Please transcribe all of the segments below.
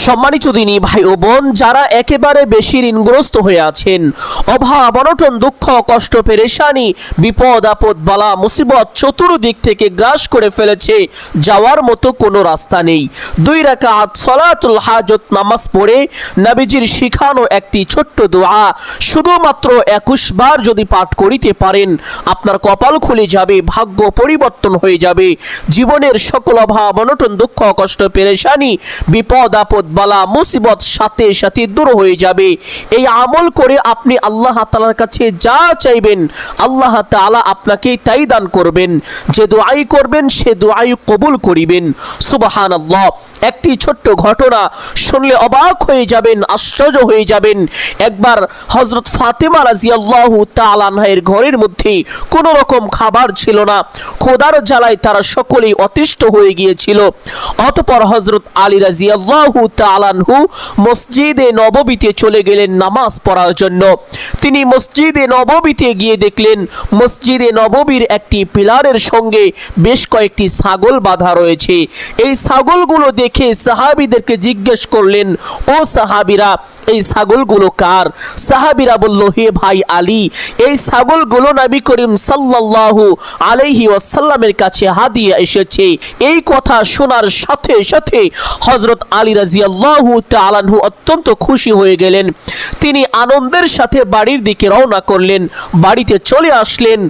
সম্মানিত দিনী ভাই ও বোন, যারা একেবারে বেশি ঋণগ্রস্ত হয়ে আছেন, অভাব অনটন দুঃখ কষ্ট পেরেশানি বিপদ আপদ বালা মুসিবত চতুর্দিক থেকে গ্রাস করে ফেলেছে, যাওয়ার মতো কোনো রাস্তা নেই। 2 রাকাত সালাতুল হাজত নামাজ পড়ে নবীজির শিখানো একটি ছোট্ট দোয়া শুধুমাত্র 21 বার যদি পাঠ করিতে পারেন, আপনার কপাল খুলে যাবে, ভাগ্য পরিবর্তন হয়ে যাবে। জীবনের সকল অভাব অনটন দুঃখ কষ্ট পেরেশানি বিপদ আপদ বালা মুসিবত সাথে সাথে দূর হয়ে যাবে। এই আমল করে আপনি আল্লাহ তাআলার কাছে যা চাইবেন, আল্লাহ তাআলা আপনাকে তাই দান করবেন। যে দোয়াই করবেন সে দোয়াই কবুল করিবেন। সুবহানাল্লাহ। একটি ছোট্ট ঘটনা শুনলে অবাক হয়ে যাবেন, আশ্চর্য হয়ে যাবেন। একবার হযরত ফাতেমা রাদিয়াল্লাহু তাআলা আনহার ঘরের মধ্যে কোনো রকম খাবার ছিল না। খোদার জ্বালায় তারা সকলেই অতিষ্ঠ হয়ে গিয়েছিল। অতঃপর হযরত আলী রাদিয়াল্লাহু তাআলা আনহু মসজিদে নববীতে চলে গেলেন নামাজ পড়ার জন্য। তিনি মসজিদে নববীতে গিয়ে দেখলেন মসজিদে নববীর একটি পিলারের সঙ্গে বেশ কয়েকটি ছাগল বাঁধা রয়েছে। এই ছাগলগুলো দেখে সাহাবীদেরকে জিজ্ঞেস করলেন, ও সাহাবীরা, এই ছাগলগুলো কার? সাহাবীরা বলল, হে ভাই আলী, এই ছাগলগুলো নবী করিম সাল্লাল্লাহু আলাইহি ওয়াসাল্লামের কাছে হাদিয়া এসেছে। এই কথা শোনার সাথে সাথে হযরত আলী রাদিয়াল্লাহু তাআলা আনহু অত্যন্ত খুশি হয়ে গেলেন। তিনি আনন্দের সাথে বাড়ির দিকে রওনা করলেন। বাড়িতে চলে আসলেন।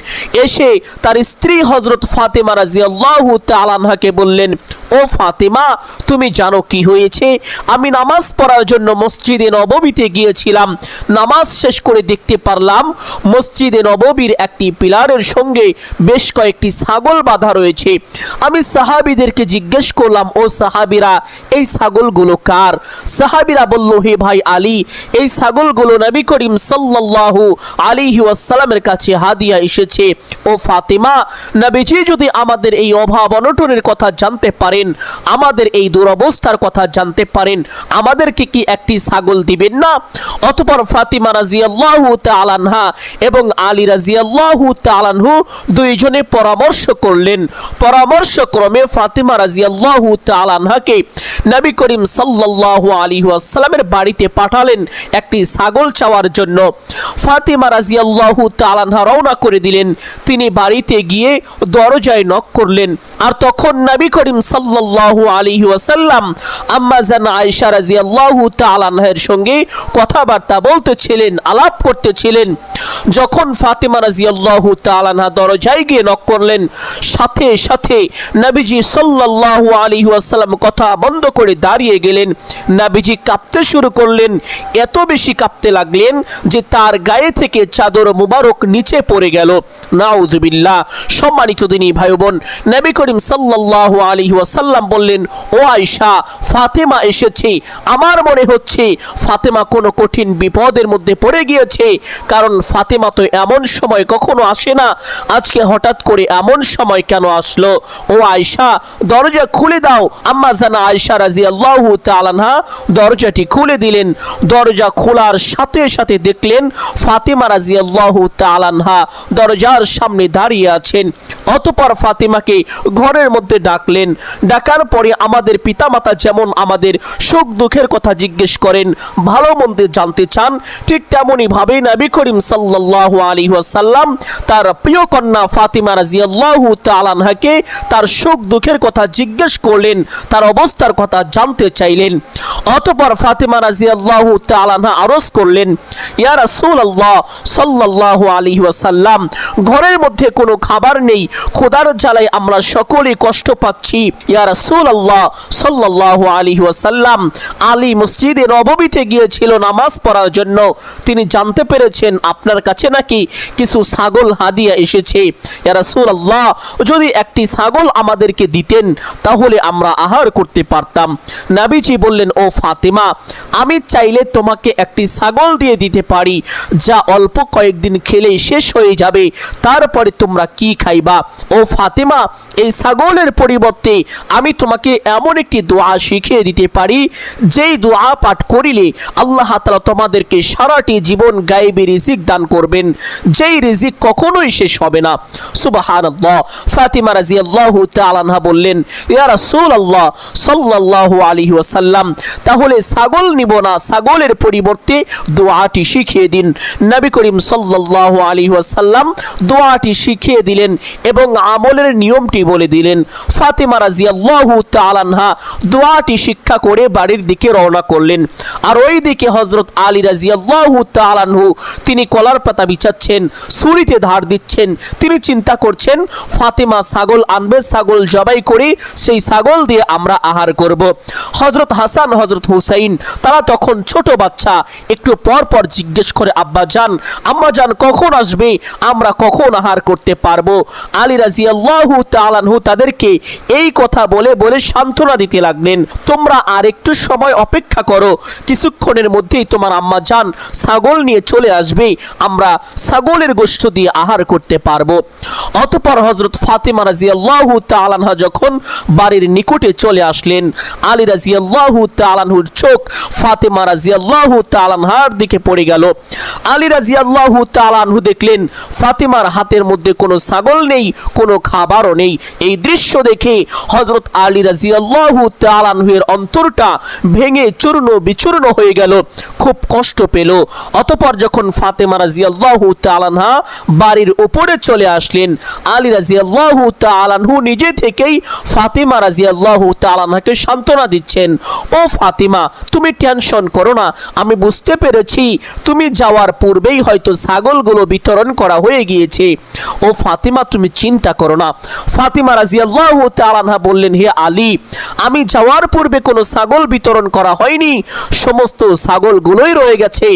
এসে তার স্ত্রী হযরত ফাতেমা রাদিয়াল্লাহু তাআলা আনহাকে বললেন, ও ফাতেমা, তুমি জানো কি হয়েছে? আমি নামাজ পড়ার জন্য মসজিদে নববীতে গিয়েছিলাম। নামাজ শেষ করে দেখতে পারলাম মসজিদে নববীর একটি পিলারের সঙ্গে বেশ কয়েকটি ছাগল বাঁধা রয়েছে। আমি সাহাবীদেরকে জিজ্ঞেস করলাম, ও সাহাবীরা, এই ছাগলগুলো কার? সাহাবীরা বলল, হে ভাই আলী, এই ছাগলগুলো নবী করিম সাল্লাল্লাহু আলাইহি ওয়াসাল্লামের কাছে হাদিয়া এসেছে। ও ফাতেমা, নবীজি যদি আমাদের এই অভাব অনটনের কথা জানতে পারেন, আমাদের এই দুরবস্থার কথা জানতে পারেন, আমাদেরকে কি একটি ছাগল দিবেন না? অতঃপর ফাতিমা রাদিয়াল্লাহু তাআলা আনহা এবং আলী রাদিয়াল্লাহু তাআলা আনহু দুইজনে পরামর্শ করলেন। পরামর্শক্রমে ফাতিমা রাদিয়াল্লাহু তাআলা আনহাকে নবী করিম সাল্লাল্লাহু আলাইহি ওয়াসাল্লামের বাড়িতে পাঠালেন একটি ছাগল চাওয়ার জন্য। ফাতিমা রাদিয়াল্লাহু তাআলা আনহা রওনা করে দিলেন। তিনি বাড়িতে গিয়ে দরজায় নক করলেন। আর তখন নবী করিম সাল্লাল্লাহু আলাইহি ওয়াসাল্লাম আম্মা জান আয়েশা রাদিয়াল্লাহু তাআলা আনহার সঙ্গে কথাবার্তা বলতেছিলেন, আলাপ করতেছিলেন। যখন ফাতিমা রাদিয়াল্লাহু তাআলা আনহা দরজায় গিয়ে নক করলেন, সাথে সাথে নবীজি সাল্লাল্লাহু আলাইহি ওয়াসাল্লাম কথা বন্ধ করে দাঁড়িয়ে গেলেন। নবীজি কাঁপতে শুরু করলেন। এত বেশি কাঁপতে লাগলেন যে তার গায়ে থেকে চাদর মুবারক নিচে পড়ে গেল। নাউযুবিল্লাহ। সম্মানিত দিনী ভাই বোন, নবী করিম সাল্লাল্লাহু আলাইহি ওয়াসাল্লাম বললেন, ও আয়েশা, ফাতেমা এসেছে। আমার মনে হচ্ছে ফাতেমা কোনো কঠিন বিপদের মধ্যে পড়ে গিয়েছে, কারণ ফাতেমা তো এমন সময় কখনো আসে না, আজকে হঠাৎ করে এমন সময় কেন আসলো? ও আয়েশা, দরজা খুলে দাও। আম্মা জান আয়েশা রাদিয়াল্লাহু তাআলা আনহা দরজাটি খুলে দিলেন। দরজা খোলার সাথে সাথে দেখলেন ফাতেমা রাদিয়াল্লাহু তাআলা আনহা দরজার সামনে দাঁড়িয়ে আছেন। অতঃপর ফাতেমাকে ঘরের মধ্যে ডাকলেন। ডাকার পরে আমাদের পিতামাতা যেমন আমাদের সুখ দুঃখের কথা জিজ্ঞেস করেন, ভালো মন্দ জানতে চান, ঠিক তেমনি ভাবে নবী করিম সাল্লাল্লাহু আলাইহি ওয়াসাল্লাম তার প্রিয় কন্যা ফাতিমা রাদিয়াল্লাহু তাআলা আনহাকে তার সুখ দুঃখের কথা জিজ্ঞেস করলেন, তার অবস্থার কথা জানতে চাইলেন। অতঃপর ফাতিমা রাদিয়াল্লাহু তাআলা আনহা আরজ করলেন, ইয়া রাসূলুল্লাহ সাল্লাল্লাহু আলাইহি ওয়াসাল্লাম, ঘরের মধ্যে কোনো খাবার নেই, খোদার জ্বালায় আমরা সকলে কষ্ট পাচ্ছি। ইয়া রাসূলুল্লাহ সাল্লাল্লাহু আলাইহি ওয়াসাল্লাম, আলী মসজিদে নববীতে গিয়েছিল নামাজ পড়ার জন্য। তিনি জানতে পেরেছেন আপনার কাছে নাকি কিছু ছাগল হাদিয়া এসেছে। ইয়া রাসূলুল্লাহ, যদি একটি ছাগল আমাদেরকে দিতেন তাহলে আমরা আহার করতে পারতাম। নবীজি বললেন, ও ফাতেমা, আমি চাইলে তোমাকে একটি ছাগল দিয়ে দিতে পারি, যা অল্প কয়েকদিন খেলেই শেষ হয়ে যাবে, তারপরে তোমরা কি খাইবা? ও ফাতেমা, এই ছাগলের পরিবর্তে আমি তোমাকে এমন একটি দোয়া শিখিয়ে দিতে পারি, যেই দোয়া পাঠ করিলে আল্লাহ তাআলা তোমাদেরকে সারাটি জীবন গায়েবী রিজিক দান করবেন, যেই রিজিক কখনোই শেষ হবে না। সুবহানাল্লাহ। ফাতিমা রাদিয়াল্লাহু তাআলা আনহা বললেন, ইয়া রাসূলুল্লাহ সাল্লাল্লাহু আলাইহি ওয়াসাল্লাম, ওয়াসাল্লাম, তাহলে ছাগল নিব না, ছাগলের পরিবর্তে দোয়াটি শিখিয়ে দিন। নবী করিম সাল্লাল্লাহু আলাইহি ওয়াসাল্লাম দোয়াটি শিখিয়ে দিলেন এবং আমলের নিয়মটি বলে দিলেন। ফাতেমা রাদিয়াল্লাহু তাআলা আনহা দোয়াটি শিক্ষা করে বাড়ির দিকে রওনা করলেন। আর ওই দিকে হযরত আলী রাদিয়াল্লাহু তাআলা আনহু তিনি কলার পাতা বিছাচ্ছেন, ছুরিতে ধার দিচ্ছেন। তিনি চিন্তা করছেন ফাতেমা ছাগল আনবে, ছাগল জবাই করে সেই ছাগল দিয়ে আমরা আহার করব। হযরত হাসান হযরত হুসাইন তারা তখন ছোট বাচ্চা, একটু পর পর জিজ্ঞেস করে আব্বা জান আম্মা জান কখন আসবে, আমরা কখন আহার করতে পারবো। আলী রাদিয়াল্লাহু তাআলা আনহু তাদেরকে এই কথা বলে বলে সান্ত্বনা দিতে লাগলেন, তোমরা আর একটু সময় অপেক্ষা করো, কিছুক্ষণের মধ্যেই তোমার আম্মা জান ছাগল নিয়ে চলে আসবে, আমরা ছাগলের গোশত দিয়ে আহার করতে পারবো। অতঃপর হযরত ফাতেমা রাদিয়াল্লাহু তাআলা আনহা যখন বাড়ির নিকটে চলে আসলেন, আলী রাদিয়াল্লাহু তাআলা আনহুর চোখ ফাতেমা রাদিয়াল্লাহু তাআলা আনহার দিকে পড়ে গেল। আলী রাদিয়াল্লাহু তাআলা আনহু দেখলেন ফাতেমার হাতের মধ্যে কোনো ছাগল নেই, কোনো খাবারও নেই। এই দৃশ্য দেখে হযরত আলী রাদিয়াল্লাহু তাআলা আনহুর অন্তরটা ভেঙে চূর্ণ বিচূর্ণ হয়ে গেল, খুব কষ্ট পেল। অতঃপর যখন ফাতেমা রাদিয়াল্লাহু তাআলা আনহা বাড়ির উপরে চলে আসলেন, আলী রাদিয়াল্লাহু তাআলা আনহু নিজে থেকেই ফাতেমা রাদিয়াল্লাহু তাআলা আনহাকে সান্ত্বনা দিচ্ছেন, ও ফাতেমা তুমি টেনশন করো না, আমি বুঝতে পেরেছি তুমি যাওয়ার পূর্বেই হয়তো ছাগলগুলো বিতরণ করা হয়ে গিয়েছে। ও ফাতেমা তুমি চিন্তা করো না। ফাতেমা রাদিয়াল্লাহু তাআলা আনহা বললেন, হে আলী আমি যাওয়ার পূর্বে কোনো ছাগল বিতরণ করা হয়নি, সমস্ত ছাগলগুলোই রয়ে গেছে।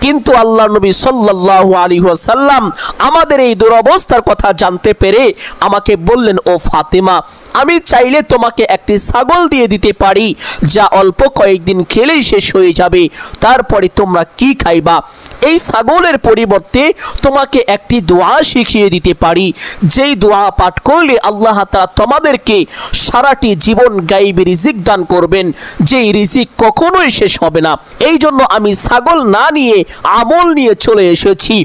কিন্তু আল্লাহর নবী সাল্লাল্লাহু আলাইহি ওয়াসাল্লাম আমাদের এই দুরবস্থার কথা জানতে পেরে আমাকে বললেন, ও ফাতেমা আমি চাইলে তোমাকে একটি ছাগল দিয়ে দিতে পারি, যা অল্প কয়েকদিন খেলেই শেষ হয়ে যাবে, তারপরে তোমরা কি খাইবা। এই ছাগলের পরিবর্তে তোমাকে একটি দোয়া শিখিয়ে দিতে পারি, যেই দোয়া পাঠ করলে আল্লাহ তাআলা তোমাদেরকে সারাটি জীবন গায়বী রিজিক দান করবেন, যেই রিজিক কখনোই শেষ হবে না। এই জন্য আমি ছাগল না নিয়ে আমল নিয়ে চলে এসেছি।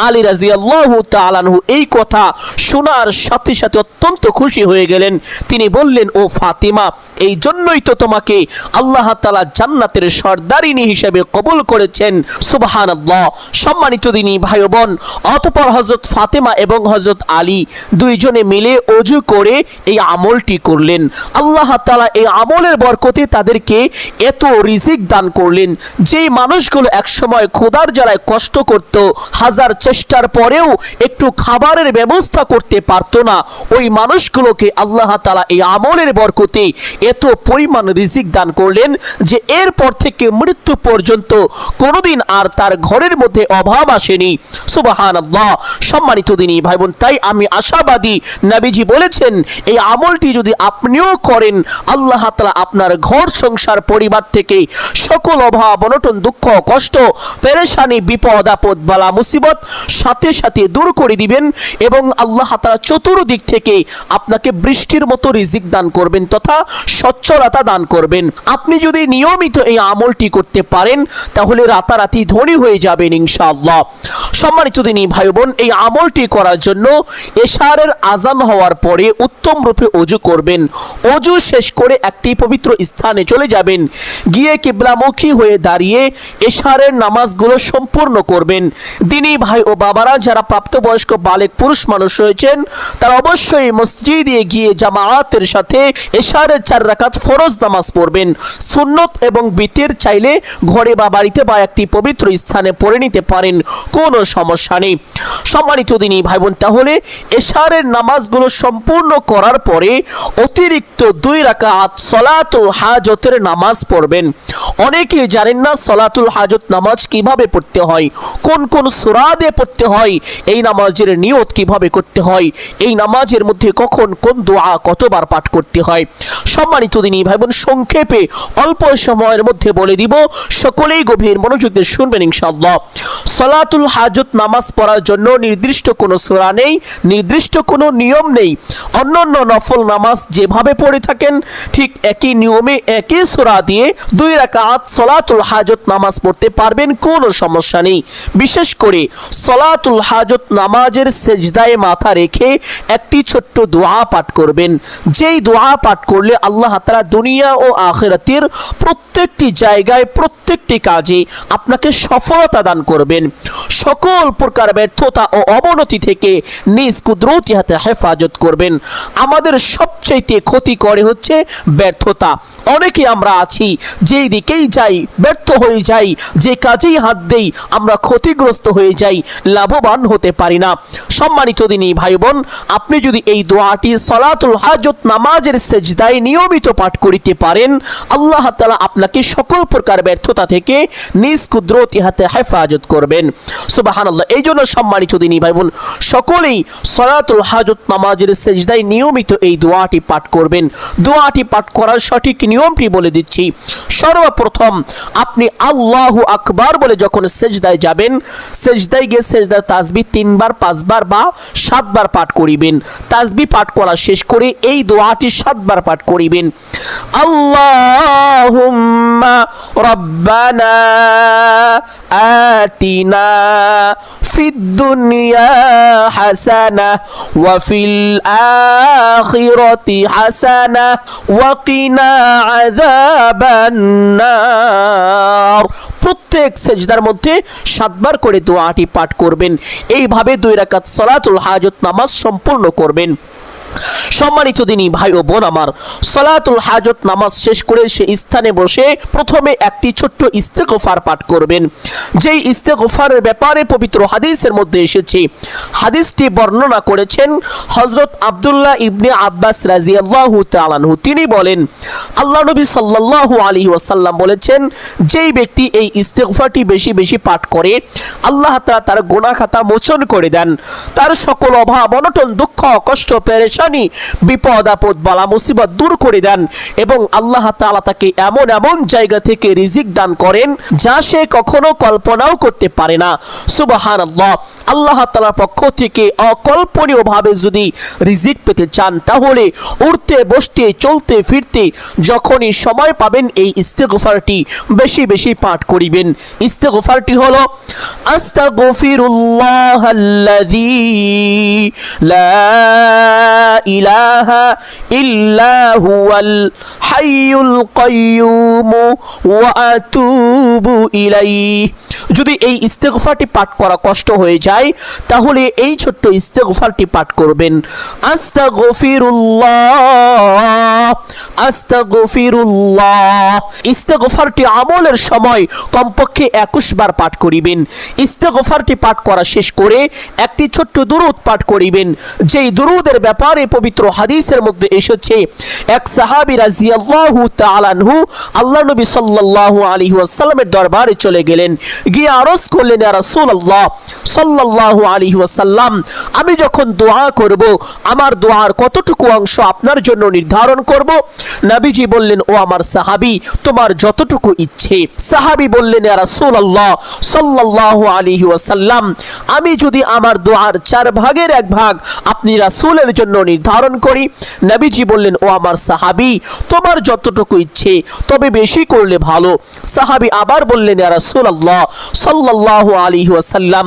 আলী রাদিয়াল্লাহু তাআলা আনহু এই কথা শোনার সাথে সাথে অত্যন্ত খুশি হয়ে গেলেন। তিনি বললেন, ও ফাতেমা এই জন্যই তো তোমাকে আল্লাহ তাআলা জান্নাতের সর্দারিনী হিসেবে কবুল করেছেন। সুবহানাল্লাহ। সম্মানিত দিনী ভাই বোন, অতঃপর হযরত ফাতেমা এবং হযরত আলী দুইজনে মিলে ওযু করে এই আমলটি করলেন। আল্লাহ তাআলা এই আমলের বরকতে তাদেরকে এত রিজিক দান করলেন, যেই মানুষগুলো একসময় ক্ষুধার জ্বালায় কষ্ট করত, হাজার চেষ্টার পরেও একটু খাবারের ব্যবস্থা করতে পারত না, ওই মানুষগুলোকে আল্লাহ তাআলা এই আমলের বরকতে এত পরিমাণ রিজিক দান করলেন যে এরপর থেকে মৃত্যু পর্যন্ত কোনোদিন আর তার ঘরের মধ্যে অভাব আসেনি। সুবহানাল্লাহ। সম্মানিত দিনী ভাই বোন, তাই আমি আশাবাদী, নবীজি বলেছেন এই আমলটি যদি আপনিও করেন আল্লাহ তাআলা আপনার ঘর সংসার পরিবার থেকে সকল অভাব অনটন দুঃখ কষ্ট পেরেশানি বিপদ আপদ বালা মুসিবত সাথে সাথে দূর করে দিবেন এবং আল্লাহ তাআলা চতুর্দিক থেকে আপনাকে বৃষ্টির মতো রিজিক দান করবেন তথা সচ্ছলতা দান করবেন। আপনি যদি নিয়মিত এই আমলটি করতে পারেন তাহলে রাতারাতি ধনী হয়ে যাবেন ইনশাআল্লাহ। সম্মানিত দিনী ভাই বোন, এই আমলটি করার জন্য এশারের আজান হওয়ার পরে উত্তম রূপে ওযু করবেন। ওযু শেষ করে একটি পবিত্র স্থানে চলে যাবেন, গিয়ে কিবলামুখী হয়ে দাঁড়িয়ে এশারের নামাজগুলো সম্পূর্ণ করবেন। দিনী ভাই ও বাবারা যারা প্রাপ্তবয়স্ক বালেক পুরুষ মানুষ রয়েছেন তারা অবশ্যই মসজিদে গিয়ে জামাআতের সাথে এশারের 4 রাকাত ফরজ নামাজ পড়বেন। সুন্নত এবং বিতের চাইলে ঘরে বা বাড়িতে বা একটি পবিত্র স্থানে পড়ে নিতে পারেন, কোনো সমস্যা নেই। সম্মানিত দিনী ভাই বোন, তাহলে এশারের নামাজগুলো সম্পূর্ণ করার পরে অতিরিক্ত 2 রাকাত সলাতুল হাজতের নামাজ পড়বেন। অনেকেই জানেন না সলাতুল হাজত নামাজ কিভাবে পড়তে হয়, কোন কোন সূরা দিয়ে পড়তে হয়, এই নামাজের নিয়ত কিভাবে করতে হয়, এই নামাজের মধ্যে কখন কোন দোয়া কতবার পাঠ করতে হয়। সম্মানিত দিনী ভাই বোন, সংক্ষেপে অল্প সময়ের মধ্যে বলে দিব, সকলেই গভীর মনোযোগ দিয়ে শুনবেন ইনশাআল্লাহ। সলাতুল হাজত হাজত নামাজ পড়ার জন্য নির্দিষ্ট কোনো সূরা নেই, নির্দিষ্ট কোনো নিয়ম নেই। অন্যান্য নফল নামাজ যেভাবে পড়ে থাকেন ঠিক একই নিয়মে একই সূরা দিয়ে 2 রাকাত সালাতুল হাজত নামাজ পড়তে পারবেন, কোনো সমস্যা নেই। বিশেষ করে সালাতুল হাজত নামাজের সেজদায় মাথা রেখে একটি ছোট্ট দোয়া পাঠ করবেন, যেই দোয়া পাঠ করলে আল্লাহ তাআলা দুনিয়া ও আখিরাতের প্রত্যেকটি জায়গায় প্রত্যেকটি কাজে আপনাকে সফলতা দান করবেন। সকল প্রকার ব্যর্থতা ও অবনতি থেকে নিজ কুদরতি হাতে হেফাজত করবেন। আমাদের সবচেয়ে ক্ষতি করে হচ্ছে ব্যর্থতা। অনেকে আমরা আছি যেই দিকেই যাই ব্যর্থ হয়ে যাই, যে কাজেই হাত দেই আমরা ক্ষতিগ্রস্ত হয়ে যাই, লাভবান হতে পারি না। সম্মানিত দিনী ভাই বোন, আপনি যদি এই দোয়াটি সালাতুল হাজত নামাজের সেজদায় নিয়মিত পাঠ করিতে পারেন, আল্লাহ তাআলা আপনাকে সকল প্রকার ব্যর্থতা থেকে নিজ কুদরতি হাতে হেফাজত করবেন। সুবহানাল্লাহ। এই জন্য সম্মানিত দিনী ভাই বোন, সকলেই সালাতুল হাজত নামাজের সেজদায় নিয়মিত এই দোয়াটি পাঠ করবেন। দোয়াটি পাঠ করার সঠিক নিয়মটি বলে দিচ্ছি। সর্বপ্রথম আপনি আল্লাহু আকবার বলে যখন সেজদায় যাবেন, সেজদায় গিয়ে সেজদার তাসবিহ 3 বার 5 বার বা 7 বার পাঠ করিবেন। তাসবিহ পাঠ করা শেষ করে এই দোয়াটি 7 বার পাঠ করিবেন। আল্লাহুম্মা রাব্বানা আতিনা ফিদ দুনিয়া হাসানা ওয়া ফিল আখিরাতি হাসানা ওয়া কিনা আযাবান নার। প্রত্যেক সেজদার মধ্যে 7 বার করে দোয়াটি পাঠ করবেন। এইভাবে 2 রাকাত সালাতুল হাজত নামাজ সম্পূর্ণ করবেন। সম্মানিত দিনী ভাই ও বোন আমার, সালাতুল হাজত নামাজ শেষ করে সেই স্থানে বসে প্রথমে একটি ছোট্ট ইস্তেগফার পাঠ করবেন। যেই ইস্তেগফারের ব্যাপারে পবিত্র হাদিসের মধ্যে এসেছে, হাদিসটি বর্ণনা করেছেন হযরত আব্দুল্লাহ ইবনে আব্বাস রাদিয়াল্লাহু তাআলা আনহু। তিনি বলেন, আল্লাহ নবী সাল্লাল্লাহু আলাইহি ওয়াসাল্লাম বলেছেন, যেই ব্যক্তি এই ইস্তেগফারটি বেশি বেশি পাঠ করে আল্লাহ তাআলা তার গুনাহ খাতা মোচন করে দেন, তার সকল অভাব অনটন দুঃখ কষ্ট পেরেশানি বিপদ আপদ বালা মুসিবত দূর করে দেন এবং আল্লাহ তাআলা তাকে এমন এমন জায়গা থেকে রিজিক দান করেন যা সে কখনো কল্পনাও করতে পারে না। সুবহানাল্লাহ। আল্লাহ তাআলার পক্ষ থেকে অকল্পনীয়ভাবে যদি রিজিক পেতে চান তাহলে উঠতে বসতে চলতে ফিরতে যখনই সময় পাবেন এই ইস্তেগফারটি বেশি বেশি পাঠ করিবেন। ইস্তেগফারটি হলো আস্তাগফিরুল্লাহাল্লাযী লা ইলাহা ইল্লা হুয়াল হাইয়ুল কাইয়্যুম ওয়া আতুবু ইলাইহি। যদি এই ইস্তেগফারটি পাঠ করা কষ্ট হয়ে যায় তাহলে এই ছোট্ট ইস্তেগফারটি পাঠ করবেন। আস্তাগফিরুল্লাহ আস্তাগফিরুল্লাহ। ইস্তেগফারটি আমলের সময় কমপক্ষে 21 বার পাঠ করিবেন। ইস্তেগফারটি পাঠ করা শেষ করে একটি ছোট্ট দুরূদ পাঠ করিবেন। যেই দুরূদের ব্যাপারে পবিত্র হাদিসের মধ্যে এসেছে, এক সাহাবী রাদিয়াল্লাহু তাআলা আনহু আল্লাহ নবী সাল্লাল্লাহু আলাইহি ওয়াসাল্লামের দরবারে চলে গেলেন, গিয়ে আরজ করলেন, ইয়া রাসূলুল্লাহ সাল্লাল্লাহু আলাইহি ওয়াসাল্লাম, আমি যখন দোয়া করব আমার দোয়ার কতটুকু অংশ আপনার জন্য নির্ধারণ করব? নবীজি বললেন, ও আমার সাহাবী, তোমার যতটুকু ইচ্ছে। সাহাবী বললেন, ইয়া রাসূলুল্লাহ সাল্লাল্লাহু আলাইহি ওয়াসাল্লাম, আমি যদি আমার দোয়ার 4 ভাগের 1 ভাগ আপনি রাসূলের জন্য নির্ধারণ করি? নবীজি বললেন, ও আমার সাহাবী, তোমার যতটুকু ইচ্ছে, তবে বেশি করলে ভালো। সাহাবী আবার বললেন, ইয়া রাসূলুল্লাহ সাল্লাল্লাহু আলাইহি ওয়াসাল্লাম,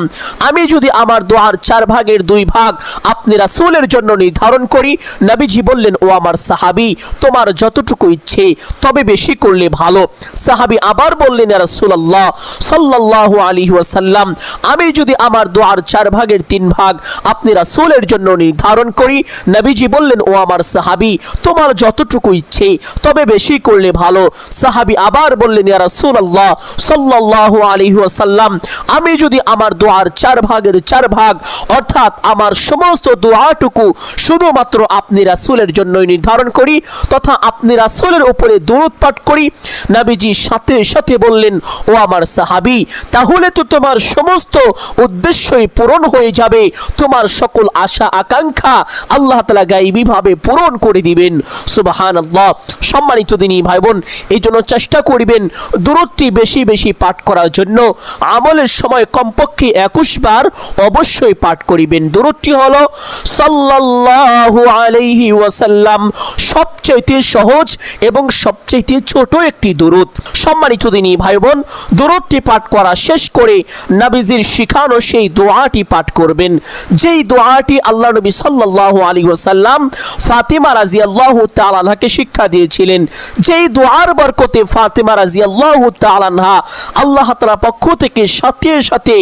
আমি যদি আমার দোয়ার 4 ভাগের 2 ভাগ আপনি রাসূলের জন্য নির্ধারণ করি? নবীজি বললেন, ও আমার সাহাবী, তোমার যতটুকু ইচ্ছে, তবে বেশি করলে ভালো। সাহাবী আবার বললেন, ইয়া রাসূলুল্লাহ সাল্লাল্লাহু আলাইহি ওয়াসাল্লাম, আমি যদি আমার দোয়ার 4 ভাগের 3 ভাগ আপনি রাসূলের জন্য নির্ধারণ করি? নবীজি বললেন, ও আমার সাহাবী, তোমার যতটুকু ইচ্ছে, তবে বেশি করলে ভালো। সাহাবী আবার বললেন, ইয়া রাসূলুল্লাহ সাল্লাল্লাহু আলাইহি ওয়াসাল্লাম, আমি যদি আমার দোয়ার 4 ভাগের 4 ভাগ অর্থাৎ আমার সমস্ত দোয়াটুকু শুধুমাত্র আপনি রাসূলের জন্যই নির্ধারণ করি তথা আপনি রাসূলের উপরে দরুদ পাঠ করি? নবীজি সাথে সাথে বললেন, ও আমার সাহাবী, তাহলে তো তোমার সমস্ত উদ্দেশ্যই পূরণ হয়ে যাবে, তোমার সকল আশা আকাঙ্ক্ষা আল্লাহ আল্লাহ তাআলা গায়বী ভাবে পূরণ করে দিবেন। সুবহানাল্লাহ। সম্মানিত দিনী ভাই বোন, এই জন্য চেষ্টা করবেন দুরূদটি বেশি বেশি পাঠ করার জন্য। আমলের সময় কমপক্ষে 21 বার অবশ্যই পাঠ করিবেন। দুরূদটি হলো সাল্লাল্লাহু আলাইহি ওয়াসাল্লাম। সবচেয়ে সহজ এবং সবচেয়ে ছোট একটি দুরূদ। সম্মানিত দিনী ভাই বোন, দুরূদটি পাঠ করা শেষ করে নবীজির শিখানো সেই দোয়াটি পাঠ করবেন, যেই দোয়াটি আল্লাহ নবী সাল্লাল্লাহু আলাইহি ওয়াসাল্লাম ফাতিমা রাদিয়াল্লাহু তাআলা আনহাকে শিক্ষা দিয়েছিলেন। যেই দোয়ার বরকতে ফাতিমা রাদিয়াল্লাহু তাআলা আনহা আল্লাহ তাআলার পক্ষ থেকে সাথে সাথে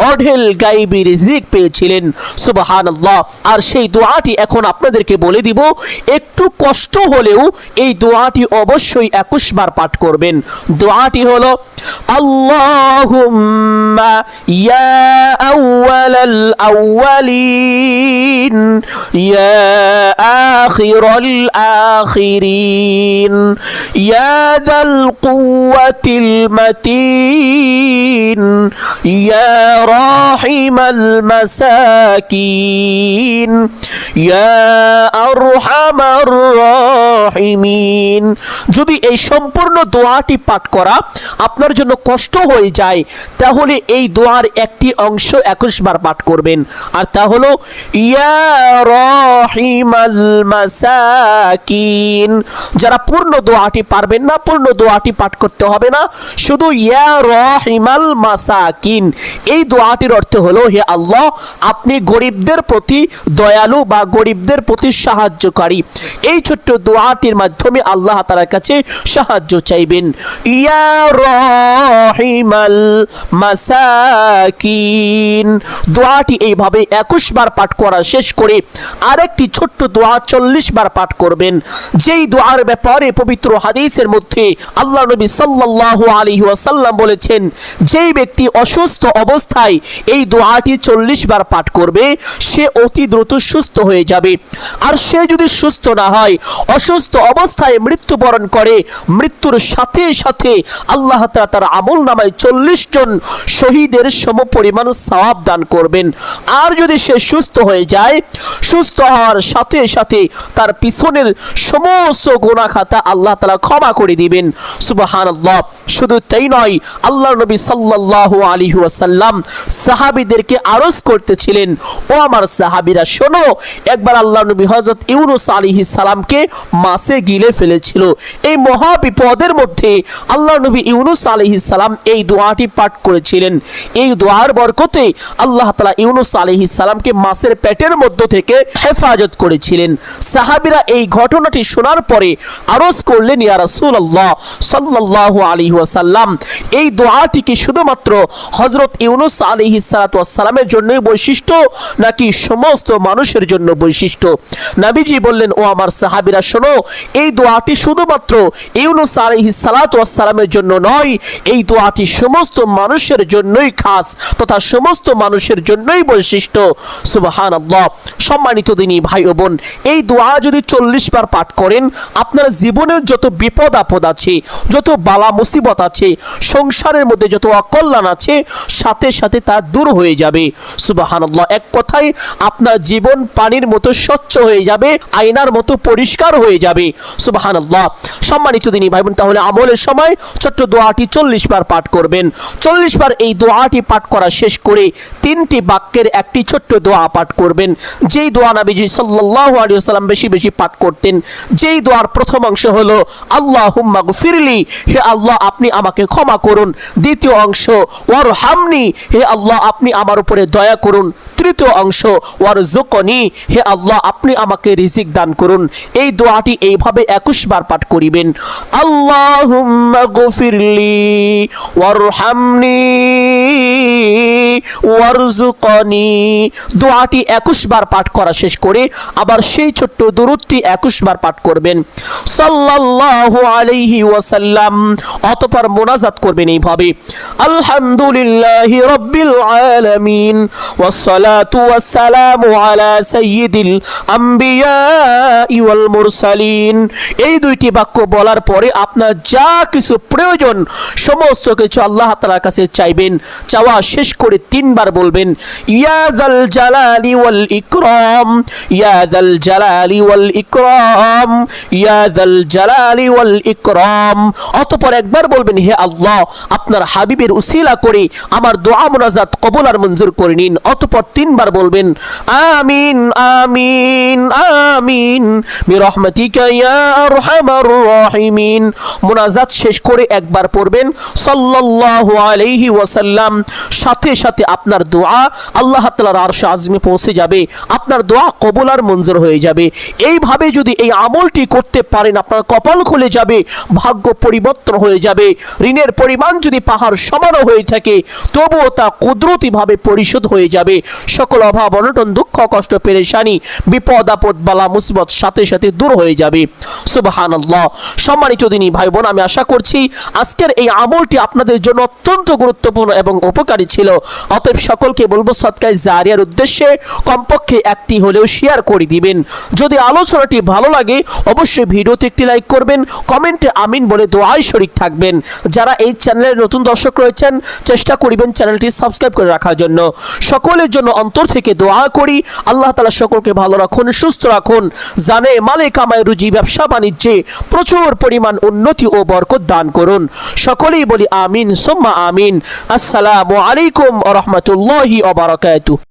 অঢেল গায়বী রিজিক পেয়েছিলেন। সুবহানাল্লাহ। আর সেই দোয়াটি এখন আপনাদেরকে বলে দিব। একটু কষ্ট হলেও এই দোয়াটি অবশ্যই 21 বার পাঠ করবেন। দোয়াটি হলো আল্লাহুম্মা ইয়া আউয়ালাল আউয়ালিন ইয়া আখিরাল আখিরিন ইয়া যাল কুওয়াতিল মাতিন ইয়া রাহিমাল মাসাকিন ইয়া আরহামার রাহিমিন। যদি এই সম্পূর্ণ দোয়াটি পাঠ করা আপনার জন্য কষ্ট হয়ে যায়, তাহলে এই দোয়ার একটি অংশ 21 বার পাঠ করবেন, আর তা হলো ইয়া রাহিমাল মাসাকিন। যারা পূর্ণ দোয়াটি পারবেন না, পূর্ণ দোয়াটি পাঠ করতে হবে না, শুধু ইয়া রাহিমাল মাসাকিন। এই দোয়াটির অর্থ হলো, হে আল্লাহ, আপনি গরিবদের প্রতি দয়ালু বা গরিবদের প্রতি সাহায্যকারী। এই ছোট্ট দোয়াটির মাধ্যমে আল্লাহ তাআলার কাছে সাহায্য চাইবেন। ইয়া রাহিমাল মাসাকিন। দোয়াটি এইভাবে 21 বার পাঠ করা শেষ করে আরেকটি ছোট্ট দোয়া 40 বার পাঠ করবেন। যেই দোয়ার ব্যাপারে পবিত্র হাদিসের মধ্যে আল্লাহ নবী সাল্লাল্লাহু আলাইহি ওয়াসাল্লাম বলেছেন, যেই ব্যক্তি অসুস্থ অবস্থায় এই দোয়াটি 40 বার পাঠ করবে, সে অতি দ্রুত সুস্থ হয়ে যাবে। আর সে যদি সুস্থ না হয়, অসুস্থ অবস্থায় মৃত্যুবরণ করে, মৃত্যুর সাথে সাথে আল্লাহ তাআলা তার আমল নামায় 40 জন শহীদের সমপরিমাণ সওয়াব দান করবেন। আর যদি সে সুস্থ হয়ে যায়, সুস্থ হওয়ার সাথে সাথে তার পিছনের সমস্ত গুনাহ খাতা আল্লাহ তাআলা ক্ষমা করে দিবেন। সুবহানাল্লাহ। শুধু তাই নয়, আল্লাহ নবী সাল্লাল্লাহু আলাইহি ওয়াসাল্লাম সাহাবীদেরকে আরজ করতেছিলেন, ও আমার সাহাবীরা শোনো, একবার আল্লাহ নবী হযরত ইউনূস আলাইহিস সালামকে মাছে গিলে ফেলেছিল। এই মহা বিপদের মধ্যে আল্লাহ নবী ইউনূস আলাইহিস সালাম এই দোয়াটি পাঠ করেছিলেন। এই দোয়ার বরকতে আল্লাহ তাআলা ইউনূস আলাইহিস সালামকে মাছের পেটের মধ্য থেকে হেফাজত করেছিলেন। সাহাবীরা এই ঘটনাটি শোনার পরে আরজ করলেন, ইয়া রাসূলুল্লাহ সাল্লাল্লাহু আলাইহি ওয়াসাল্লাম, এই দোয়াটি কি শুধুমাত্র হযরত ইউনূস আলাইহিস সালামের জন্যই বৈশিষ্ট্য, নাকি সমস্ত মানুষের জন্য বৈশিষ্ট্য? নবীজি বললেন, ও আমার সাহাবীরা শোনো, এই দোয়াটি শুধুমাত্র ইউনূস আলাইহিস সালামের জন্য নয়, এই দোয়াটি সমস্ত মানুষের জন্যই খাস তথা সমস্ত মানুষের জন্যই বৈশিষ্ট্য। সুবহানাল্লাহ। সম্মানিত দিনী ভাই ও বোন, এই দোয়া যদি 40 বার পাঠ করেন, আপনার জীবনের যত বিপদ আপদ আছে, যত বালা মুসিবত আছে, সংসারের মধ্যে যত অকল্যাণ আছে, সাথে সাথে তা দূর হয়ে যাবে। সুবহানাল্লাহ। এক কথায় আপনার জীবন পানির মতো স্বচ্ছ হয়ে যাবে, আয়নার মতো পরিষ্কার হয়ে যাবে। সুবহানাল্লাহ। সম্মানিত দিনী ভাই বোন, তাহলে আমলের সময় ছোট্ট দোয়াটি 40 বার পাঠ করবেন। 40 বার এই দোয়াটি পাঠ করা শেষ করে 3টি বাক্যের একটি ছোট্ট দোয়া পাঠ করবেন, যেই দোয়া নবীজি সাল্লাল্লাহু আলাইহি ওয়াসাল্লাম বেশি বেশি পাঠ করতেন। যেই দোয়ার প্রথম অংশ হলো আল্লাহুম্মা গফিরলি, হে আল্লাহ আপনি আমাকে ক্ষমা করুন। দ্বিতীয় অংশ ওয়ারহামনি, হে আল্লাহ আপনি আমার উপরে দয়া করুন। তৃতীয় অংশ ওয়ারযুকনি, হে আল্লাহ আপনি আমাকে রিজিক দান করুন। এই দোয়াটি এইভাবে 21 বার পাঠ করিবেন। আল্লাহুম্মা গফিরলি ওয়ারহামনি ওয়ারযুকনি। দোয়াটি 21 বার পাঠ করা শেষ করে আবার সেই ছোট্ট দুরূদটি 21 বার পাঠ করবেন, সাল্লাল্লাহু আলাইহি ওয়াসাল্লাম। অতঃপর মোনাজাত করবেন এইভাবে, আলহামদুলিল্লাহি রাব্বিল আলামিন ওয়াসসালাতু ওয়াসসালামু আলা সাইয়্যিদিল আম্বিয়া ওয়াল মুরসালিন। এই দুইটি বাক্য বলার পরে আপনার যা কিছু প্রয়োজন সমস্ত কিছু আল্লাহ তাআলার কাছে চাইবেন। চাওয়া শেষ করে 3 বার বলবেন, ইয়া যাল জালালি ওয়াল ইকরাম, ইয়া যাল জালালি ওয়াল ইকরাম, ইয়া যাল জালালি ওয়াল ইকরাম। অতঃপর একবার বলবেন, হে আল্লাহ, আপনার হাবিবের উসিলা করে আমার দোয়া মুনাজাত কবুল আর মঞ্জুর করে নিন। অতঃপর 3 বার বলবেন, আমিন আমিন আমিন বিরহমাতিকা ইয়া আরহামার রাহিমিন। মুনাজাত শেষ করে একবার পড়বেন সাল্লাল্লাহু আলাইহি ওয়াসাল্লাম। সাথে সাথে আপনার দোয়া আল্লাহ তাআলার আরশে আযমে পৌঁছে যাবে, আপনার দোয়া কবুল আর মঞ্জুর হয়ে যাবে। এইভাবে যদি এই আমলটি করতে পারেন, আপনার কপাল খুলে যাবে, ভাগ্য পরিবর্তন হয়ে যাবে। ঋণের পরিমাণ যদি পাহাড় সমানও হয়ে থাকে, তবুও তা কুদরতিভাবে পরিশোধ হয়ে যাবে। সকল অভাব অনটন দুঃখ কষ্ট পেরেশানি বিপদ আপদ বালা মুসিবত সাথে সাথে দূর হয়ে যাবে। সুবহানাল্লাহ। সম্মানিত দিনী ভাই বোন, আমি আশা করছি আজকের এই আমলটি আপনাদের জন্য অত্যন্ত গুরুত্বপূর্ণ এবং উপকারী ছিল। অতএব সকলকে বলবো সদকায়ে জারিয়ার উদ্দেশ্যে কমপক্ষে একটি হলেও শেয়ার করে দিবেন। যদি আলোচনাটি ভালো লাগে অবশ্যই ভিডিওতে একটি লাইক করবেন, কমেন্টে আমিন বলে দোয়ায় শরীক থাকবেন। যারা এই চ্যানেলের নতুন দর্শক রয়েছেন চেষ্টা করিবেন চ্যানেলটি সাবস্ক্রাইব করে রাখার জন্য। সকলের জন্য অন্তর থেকে দোয়া করি, আল্লাহ তাআলা সকলকে ভালো রাখুন, সুস্থ রাখুন, জানে মালে কামায় রুজি ব্যবসা বাণিজ্যে প্রচুর পরিমাণ উন্নতি ও বরকত দান করুন। সকলেই বলি আমিন সুম্মা আমিন। আসসালামু আলাইকুম ওয়া রাহমাতুল্লাহি ওয়া বারাকাতুহু।